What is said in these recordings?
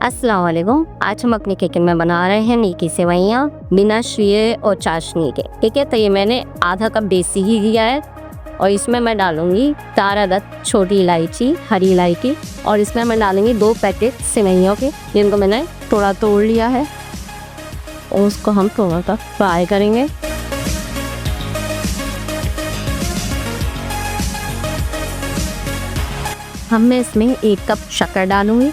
अस्सलाम वालेकुम। आज हम अपने किचन में बना रहे हैं नीकी सेवइयाँ बिना शीरे और चाशनी के। ठीक है, तो ये मैंने आधा कप देसी घी लिया है और इसमें मैं डालूंगी 4 अदद छोटी इलायची, हरी इलायची, और इसमें मैं डालूंगी 2 पैकेट सेवइयों के, जिनको मैंने थोड़ा तोड़ लिया है, और उसको हम थोड़ा सा फ्राई करेंगे। हम मैं इसमें 1 कप शक्कर डालूंगी।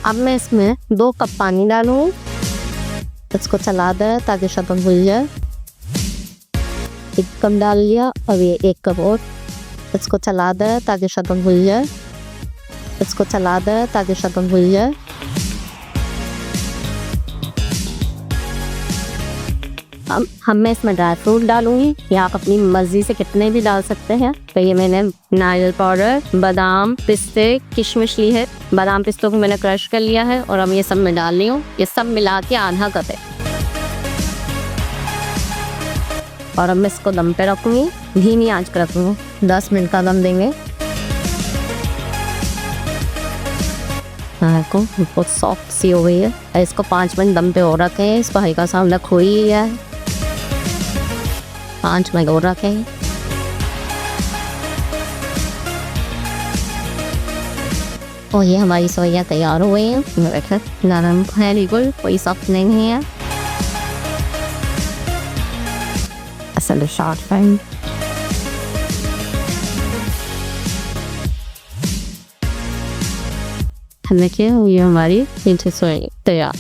अब मैं इसमें 2 कप पानी डालूंगी। इसको चला दें ताकि शक्कर घुल जाए। 1 कप डाल लिया, अब ये 1 कप और। इसको चला दें ताकि शक्कर घुल जाए। इसको चला दें ताकि शक्कर घुल जाए। अब मैं इसमें ड्राई फ्रूट डालूंगी, या आप अपनी मर्जी से कितने भी डाल सकते हैं। तो ये मैंने नारियल पाउडर, बादाम, पिस्ते, किशमिश ली है। बादाम पिस्तों को मैंने क्रश कर लिया है और अब ये सब मैं डाल रही हूँ। ये सब मिला के आधा कप है। और अब मैं इसको दम पे रखूंगी, धीमी आंच पे रखूंगी। 10 मिनट का दम देंगे। को बहुत सॉफ्ट सी हो गई है। इसको 5 मिनट दम पे और रखें। इसको हल्का सा हमने खोई लिया है। 5 मिनट और रखें। और ये हमारी सेवइयाँ तैयार हो गई हैं। नरम है, बिल्कुल कोई सख्त नहीं है। असल शॉर्ट फ्राइंग। देखिए, ये हमारी सेवइयाँ तैयार।